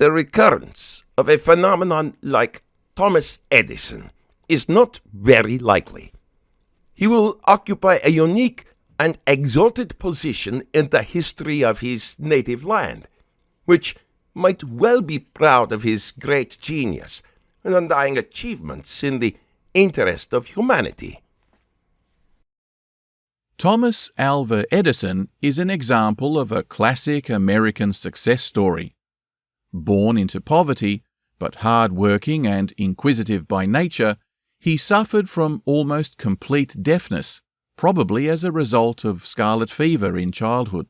The recurrence of a phenomenon like Thomas Edison is not very likely. He will occupy a unique and exalted position in the history of his native land, which might well be proud of his great genius and undying achievements in the interest of humanity. Thomas Alva Edison is an example of a classic American success story. Born into poverty, but hard-working and inquisitive by nature, he suffered from almost complete deafness, probably as a result of scarlet fever in childhood.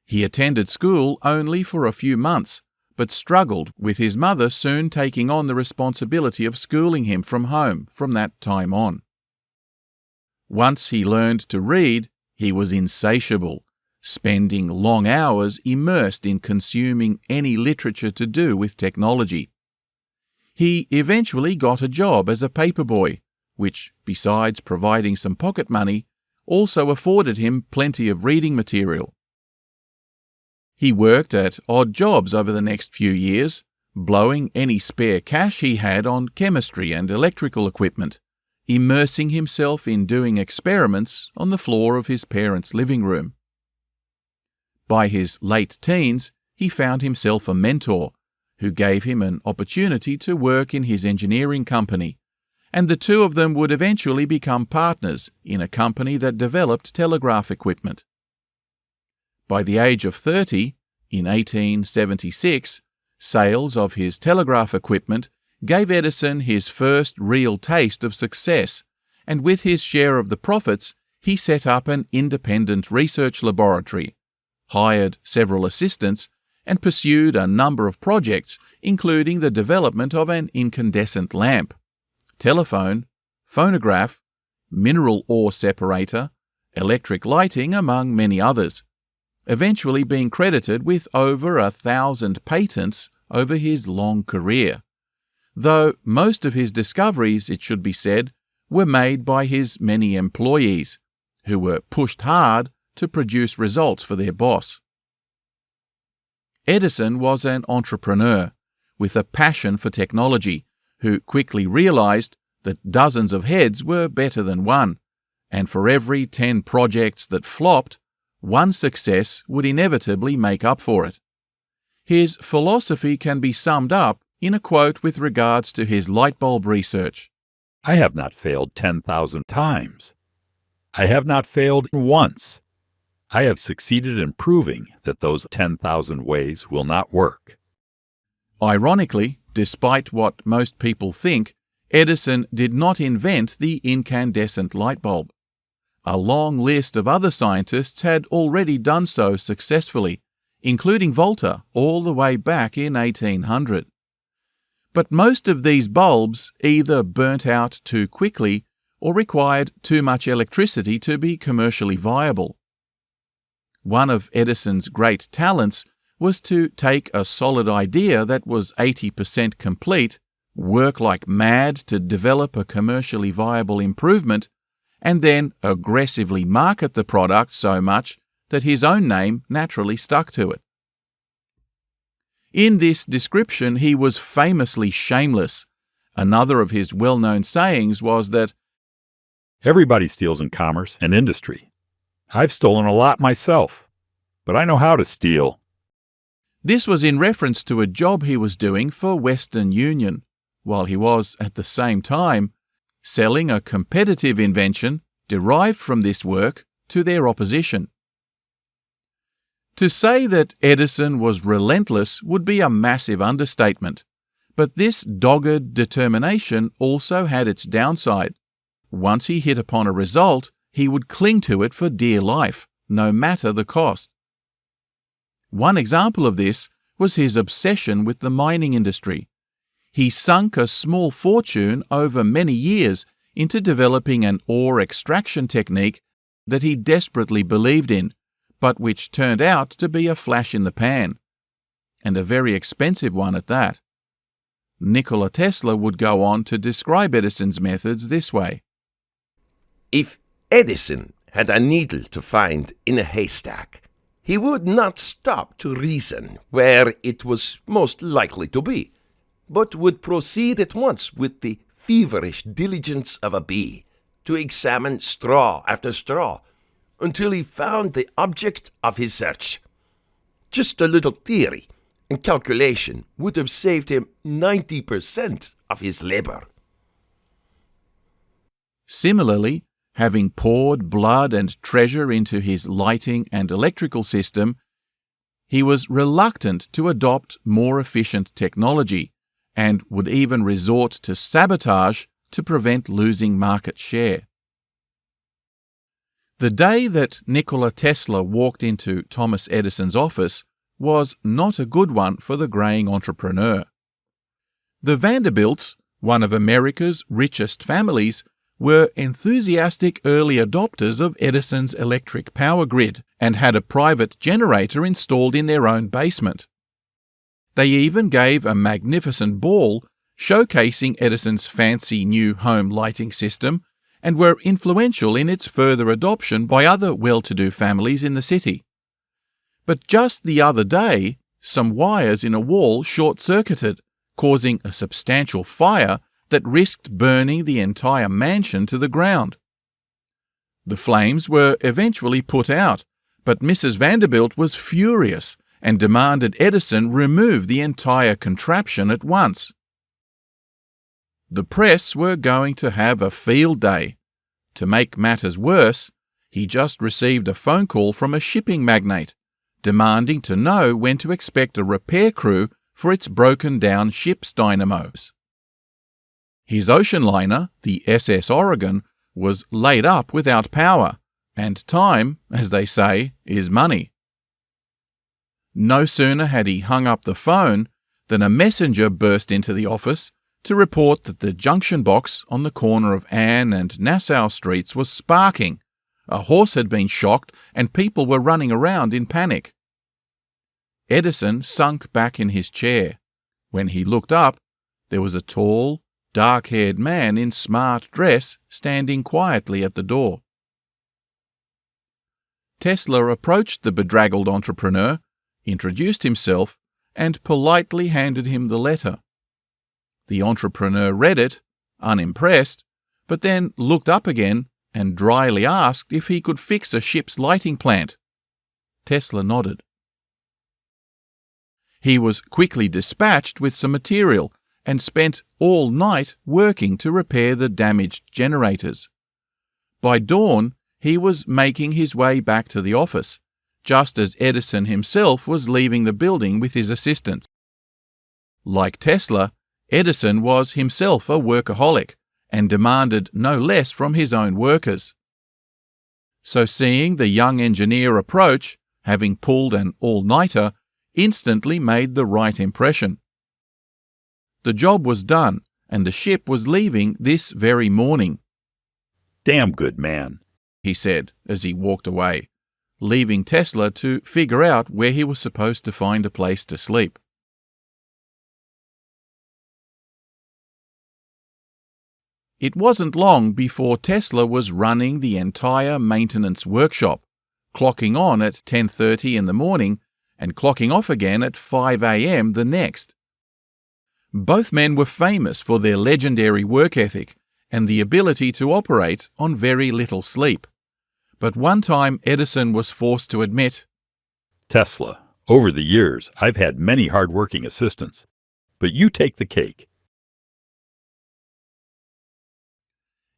He attended school only for a few months, but struggled with his mother soon taking on the responsibility of schooling him from home from that time on. Once he learned to read, he was insatiable, spending long hours immersed in consuming any literature to do with technology. He eventually got a job as a paperboy, which, besides providing some pocket money, also afforded him plenty of reading material. He worked at odd jobs over the next few years, blowing any spare cash he had on chemistry and electrical equipment, immersing himself in doing experiments on the floor of his parents' living room. By his late teens, he found himself a mentor who gave him an opportunity to work in his engineering company, and the two of them would eventually become partners in a company that developed telegraph equipment. By the age of 30, in 1876, sales of his telegraph equipment gave Edison his first real taste of success, and with his share of the profits, he set up an independent research laboratory, hired several assistants, and pursued a number of projects, including the development of an incandescent lamp, telephone, phonograph, mineral ore separator, electric lighting, among many others, eventually being credited with over 1,000 patents over his long career, though most of his discoveries, it should be said, were made by his many employees, who were pushed hard to produce results for their boss. Edison was an entrepreneur with a passion for technology, who quickly realized that dozens of heads were better than one, and for every 10 projects that flopped, one success would inevitably make up for it. His philosophy can be summed up in a quote with regards to his light bulb research. I have not failed 10,000 times. I have not failed once. I have succeeded in proving that those 10,000 ways will not work. Ironically, despite what most people think, Edison did not invent the incandescent light bulb. A long list of other scientists had already done so successfully, including Volta all the way back in 1800. But most of these bulbs either burnt out too quickly or required too much electricity to be commercially viable. One of Edison's great talents was to take a solid idea that was 80% complete, work like mad to develop a commercially viable improvement, and then aggressively market the product so much that his own name naturally stuck to it. In this description, he was famously shameless. Another of his well-known sayings was that, "Everybody steals in commerce and industry. I've stolen a lot myself, but I know how to steal." This was in reference to a job he was doing for Western Union, while he was, at the same time, selling a competitive invention derived from this work to their opposition. To say that Edison was relentless would be a massive understatement, but this dogged determination also had its downside. Once he hit upon a result, he would cling to it for dear life, no matter the cost. One example of this was his obsession with the mining industry. He sunk a small fortune over many years into developing an ore extraction technique that he desperately believed in, but which turned out to be a flash in the pan, and a very expensive one at that. Nikola Tesla would go on to describe Edison's methods this way. If Edison had a needle to find in a haystack, He would not stop to reason where it was most likely to be, but would proceed at once with the feverish diligence of a bee to examine straw after straw until he found the object of his search. Just a little theory and calculation would have saved him 90% of his labor. Similarly, having poured blood and treasure into his lighting and electrical system, he was reluctant to adopt more efficient technology and would even resort to sabotage to prevent losing market share. The day that Nikola Tesla walked into Thomas Edison's office was not a good one for the graying entrepreneur. The Vanderbilts, one of America's richest families, were enthusiastic early adopters of Edison's electric power grid and had a private generator installed in their own basement. They even gave a magnificent ball showcasing Edison's fancy new home lighting system and were influential in its further adoption by other well-to-do families in the city. But just the other day, some wires in a wall short-circuited, causing a substantial fire that risked burning the entire mansion to the ground. The flames were eventually put out, but Mrs. Vanderbilt was furious and demanded Edison remove the entire contraption at once. The press were going to have a field day. To make matters worse, he just received a phone call from a shipping magnate, demanding to know when to expect a repair crew for its broken-down ship's dynamos. His ocean liner, the SS Oregon, was laid up without power, and time, as they say, is money. No sooner had he hung up the phone than a messenger burst into the office to report that the junction box on the corner of Ann and Nassau Streets was sparking. A horse had been shocked and people were running around in panic. Edison sunk back in his chair. When he looked up, there was a tall, dark-haired man in smart dress standing quietly at the door. Tesla approached the bedraggled entrepreneur, introduced himself, and politely handed him the letter. The entrepreneur read it, unimpressed, but then looked up again and dryly asked if he could fix a ship's lighting plant. Tesla nodded. He was quickly dispatched with some material and spent all night working to repair the damaged generators. By dawn, he was making his way back to the office, just as Edison himself was leaving the building with his assistants. Like Tesla, Edison was himself a workaholic and demanded no less from his own workers. So seeing the young engineer approach, having pulled an all-nighter, instantly made the right impression. The job was done, and the ship was leaving this very morning. Damn good man, he said as he walked away, leaving Tesla to figure out where he was supposed to find a place to sleep. It wasn't long before Tesla was running the entire maintenance workshop, clocking on at 10:30 in the morning and clocking off again at 5 a.m. the next. Both men were famous for their legendary work ethic and the ability to operate on very little sleep. But one time Edison was forced to admit, Tesla, over the years, I've had many hard-working assistants, but you take the cake.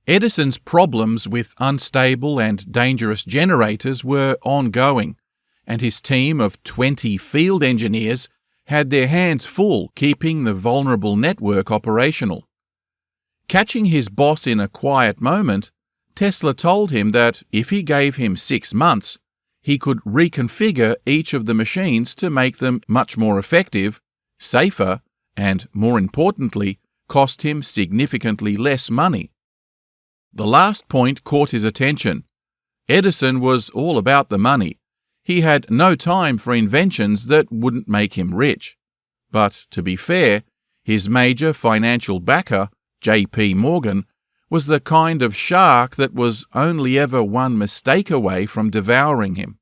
Edison's problems with unstable and dangerous generators were ongoing, and his team of 20 field engineers had their hands full keeping the vulnerable network operational. Catching his boss in a quiet moment, Tesla told him that if he gave him 6 months, he could reconfigure each of the machines to make them much more effective, safer, and, more importantly, cost him significantly less money. The last point caught his attention. Edison was all about the money. He had no time for inventions that wouldn't make him rich. But, to be fair, his major financial backer, J.P. Morgan, was the kind of shark that was only ever one mistake away from devouring him.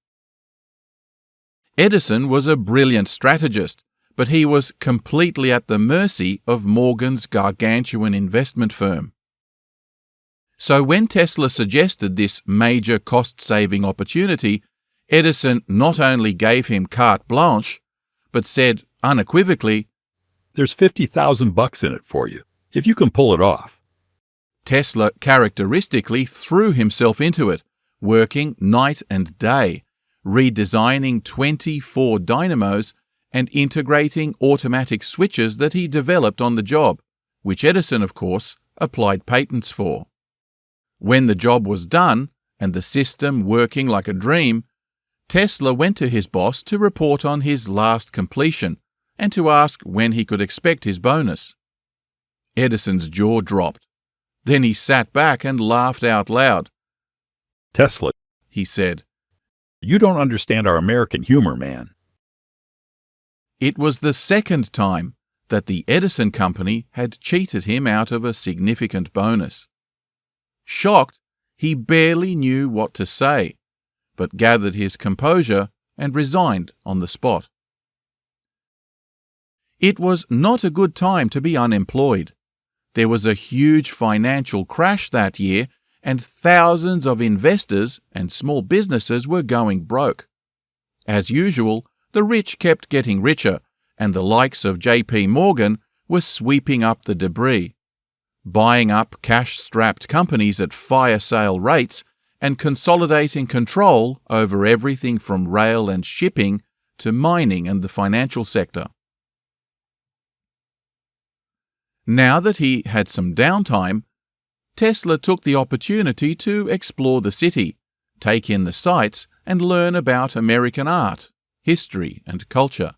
Edison was a brilliant strategist, but he was completely at the mercy of Morgan's gargantuan investment firm. So when Tesla suggested this major cost-saving opportunity, Edison not only gave him carte blanche, but said unequivocally, "There's $50,000 in it for you, if you can pull it off." Tesla characteristically threw himself into it, working night and day, redesigning 24 dynamos and integrating automatic switches that he developed on the job, which Edison, of course, applied patents for. When the job was done and the system working like a dream, Tesla went to his boss to report on his last completion and to ask when he could expect his bonus. Edison's jaw dropped. Then he sat back and laughed out loud. "Tesla," he said, "you don't understand our American humor, man." It was the second time that the Edison company had cheated him out of a significant bonus. Shocked, he barely knew what to say, but gathered his composure and resigned on the spot. It was not a good time to be unemployed. There was a huge financial crash that year, and thousands of investors and small businesses were going broke. As usual, the rich kept getting richer, and the likes of J.P. Morgan were sweeping up the debris, buying up cash-strapped companies at fire sale rates and consolidating control over everything from rail and shipping to mining and the financial sector. Now that he had some downtime, Tesla took the opportunity to explore the city, take in the sights, and learn about American art, history, and culture.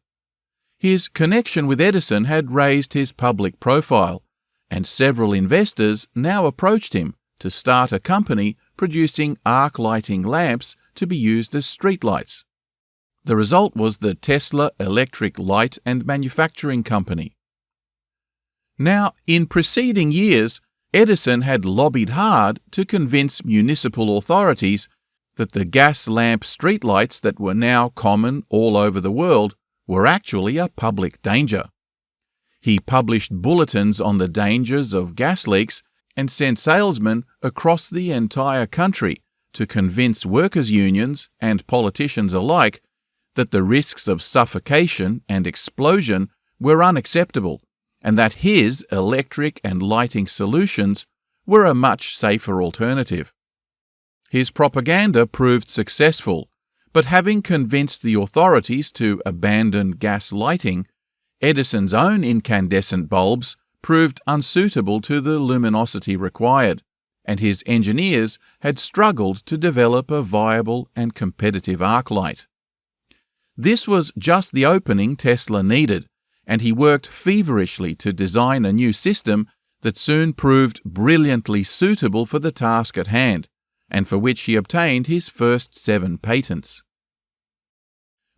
His connection with Edison had raised his public profile, and several investors now approached him to start a company producing arc lighting lamps to be used as streetlights. The result was the Tesla Electric Light and Manufacturing Company. Now, in preceding years, Edison had lobbied hard to convince municipal authorities that the gas lamp streetlights that were now common all over the world were actually a public danger. He published bulletins on the dangers of gas leaks and sent salesmen across the entire country to convince workers' unions and politicians alike that the risks of suffocation and explosion were unacceptable, and that his electric and lighting solutions were a much safer alternative. His propaganda proved successful, but having convinced the authorities to abandon gas lighting, Edison's own incandescent bulbs proved unsuitable to the luminosity required, and his engineers had struggled to develop a viable and competitive arc light. This was just the opening Tesla needed, and he worked feverishly to design a new system that soon proved brilliantly suitable for the task at hand, and for which he obtained his first 7 patents.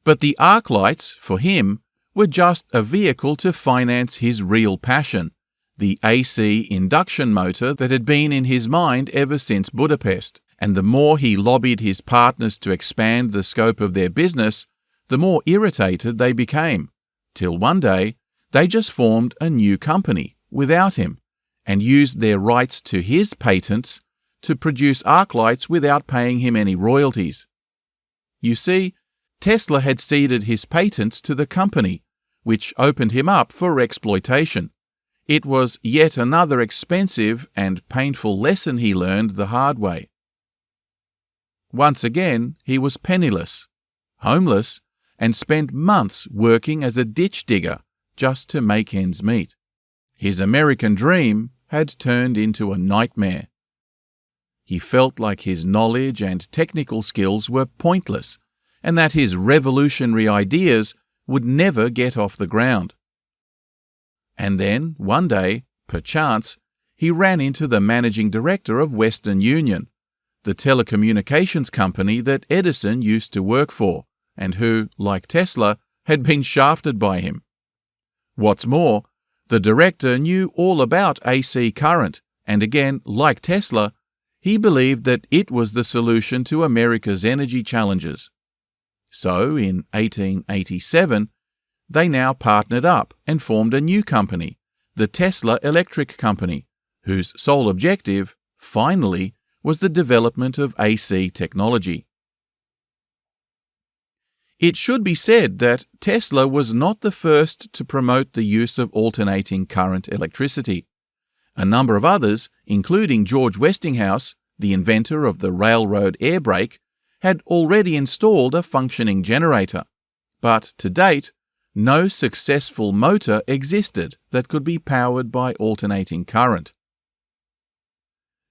But the arc lights, for him, were just a vehicle to finance his real passion, the AC induction motor that had been in his mind ever since Budapest, and the more he lobbied his partners to expand the scope of their business, the more irritated they became, till one day they just formed a new company without him and used their rights to his patents to produce arc lights without paying him any royalties. You see, Tesla had ceded his patents to the company, which opened him up for exploitation. It was yet another expensive and painful lesson he learned the hard way. Once again, he was penniless, homeless, and spent months working as a ditch digger just to make ends meet. His American dream had turned into a nightmare. He felt like his knowledge and technical skills were pointless, and that his revolutionary ideas would never get off the ground. And then, one day, perchance, he ran into the managing director of Western Union, the telecommunications company that Edison used to work for, and who, like Tesla, had been shafted by him. What's more, the director knew all about AC current, and again, like Tesla, he believed that it was the solution to America's energy challenges. So, in 1887, they now partnered up and formed a new company, the Tesla Electric Company, whose sole objective, finally, was the development of AC technology. It should be said that Tesla was not the first to promote the use of alternating current electricity. A number of others, including George Westinghouse, the inventor of the railroad air brake, had already installed a functioning generator. But to date, no successful motor existed that could be powered by alternating current.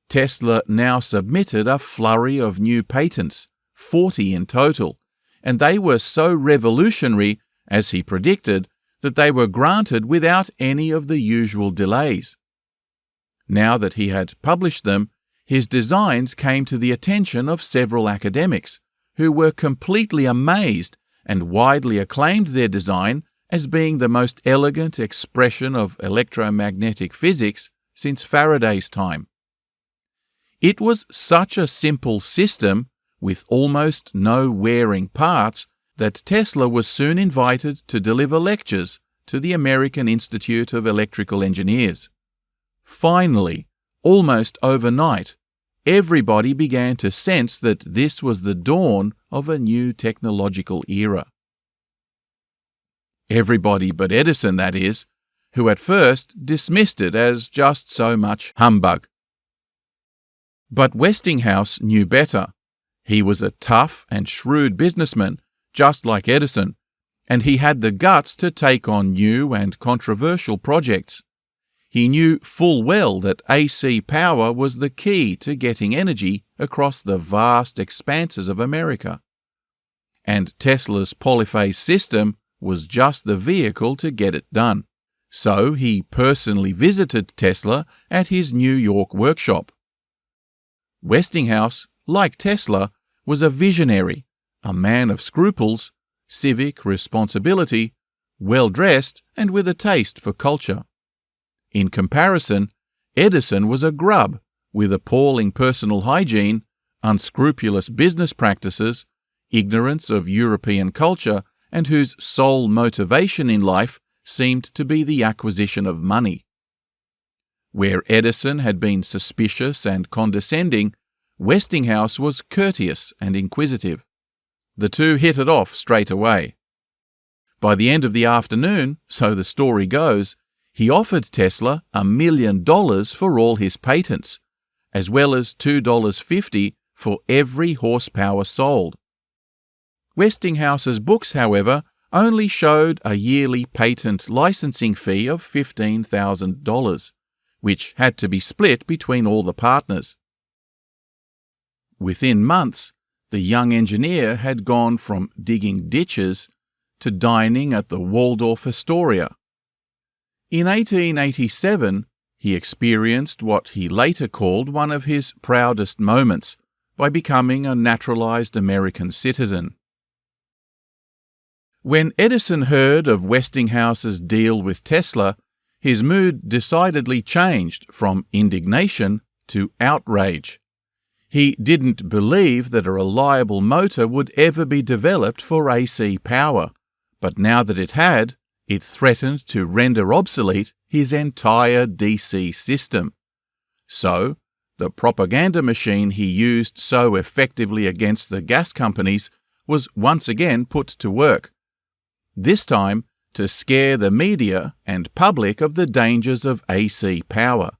Tesla now submitted a flurry of new patents, 40 in total, and they were so revolutionary, as he predicted, that they were granted without any of the usual delays. Now that he had published them, his designs came to the attention of several academics, who were completely amazed and widely acclaimed their design as being the most elegant expression of electromagnetic physics since Faraday's time. It was such a simple system, with almost no wearing parts, that Tesla was soon invited to deliver lectures to the American Institute of Electrical Engineers. Finally, almost overnight, everybody began to sense that this was the dawn of a new technological era. Everybody but Edison, that is, who at first dismissed it as just so much humbug. But Westinghouse knew better. He was a tough and shrewd businessman, just like Edison, and he had the guts to take on new and controversial projects. He knew full well that AC power was the key to getting energy across the vast expanses of America. And Tesla's polyphase system was just the vehicle to get it done. So he personally visited Tesla at his New York workshop. Westinghouse, like Tesla, was a visionary, a man of scruples, civic responsibility, well-dressed and with a taste for culture. In comparison, Edison was a grub with appalling personal hygiene, unscrupulous business practices, ignorance of European culture, and whose sole motivation in life seemed to be the acquisition of money. Where Edison had been suspicious and condescending, Westinghouse was courteous and inquisitive. The two hit it off straight away. By the end of the afternoon, so the story goes, he offered Tesla $1 million for all his patents, as well as $2.50 for every horsepower sold. Westinghouse's books, however, only showed a yearly patent licensing fee of $15,000, which had to be split between all the partners. Within months, the young engineer had gone from digging ditches to dining at the Waldorf Astoria. In 1887, he experienced what he later called one of his proudest moments by becoming a naturalized American citizen. When Edison heard of Westinghouse's deal with Tesla, his mood decidedly changed from indignation to outrage. He didn't believe that a reliable motor would ever be developed for AC power, but now that it had, it threatened to render obsolete his entire DC system. So, the propaganda machine he used so effectively against the gas companies was once again put to work, this time to scare the media and public of the dangers of AC power.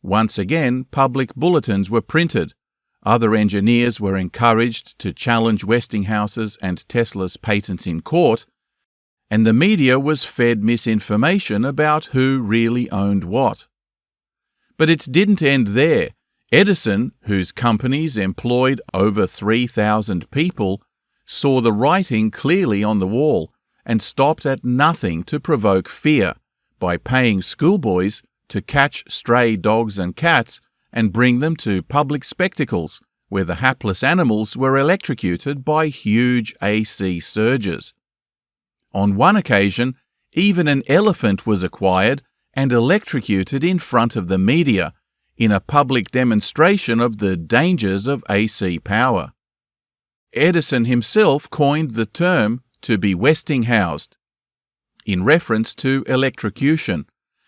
Once again, public bulletins were printed. Other engineers were encouraged to challenge Westinghouse's and Tesla's patents in court, and the media was fed misinformation about who really owned what. But it didn't end there. Edison, whose companies employed over 3,000 people, saw the writing clearly on the wall and stopped at nothing to provoke fear by paying schoolboys to catch stray dogs and cats and bring them to public spectacles where the hapless animals were electrocuted by huge AC surges. On one occasion, even an elephant was acquired and electrocuted in front of the media in a public demonstration of the dangers of AC power. Edison himself coined the term to be Westinghoused, in reference to electrocution,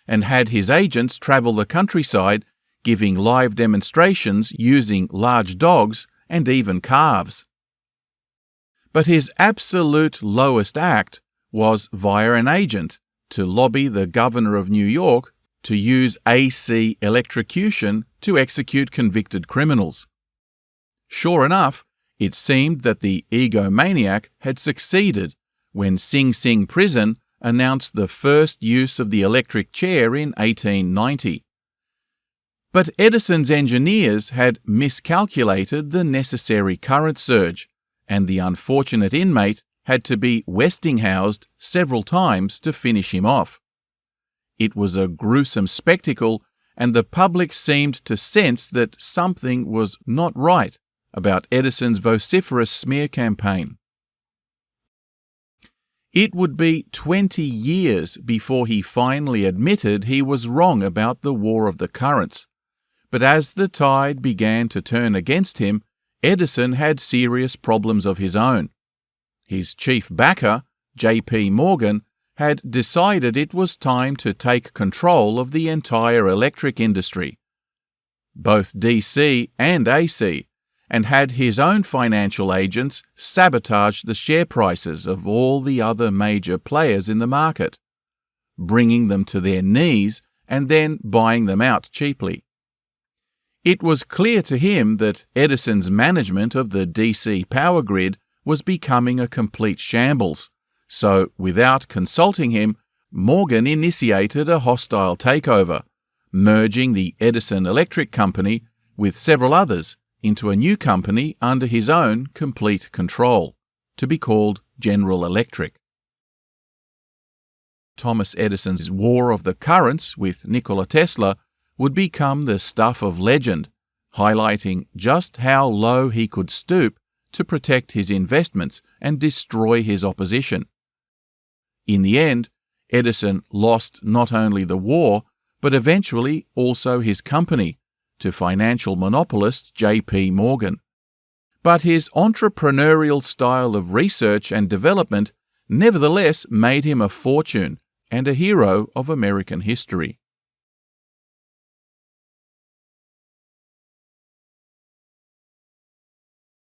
and had his agents travel the countryside giving live demonstrations using large dogs and even calves. But his absolute lowest act was via an agent to lobby the governor of New York to use AC electrocution to execute convicted criminals. Sure enough, it seemed that the egomaniac had succeeded when Sing Sing Prison announced the first use of the electric chair in 1890. But Edison's engineers had miscalculated the necessary current surge, and the unfortunate inmate had to be Westinghoused several times to finish him off. It was a gruesome spectacle, and the public seemed to sense that something was not right about Edison's vociferous smear campaign. It would be 20 years before he finally admitted he was wrong about the War of the Currents. But as the tide began to turn against him, Edison had serious problems of his own. His chief backer, J.P. Morgan, had decided it was time to take control of the entire electric industry, both DC and AC, and had his own financial agents sabotage the share prices of all the other major players in the market, bringing them to their knees and then buying them out cheaply. It was clear to him that Edison's management of the DC power grid was becoming a complete shambles, so without consulting him, Morgan initiated a hostile takeover, merging the Edison Electric Company with several others into a new company under his own complete control, to be called General Electric. Thomas Edison's War of the Currents with Nikola Tesla would become the stuff of legend, highlighting just how low he could stoop to protect his investments and destroy his opposition. In the end, Edison lost not only the war, but eventually also his company, to financial monopolist J.P. Morgan. But his entrepreneurial style of research and development nevertheless made him a fortune and a hero of American history.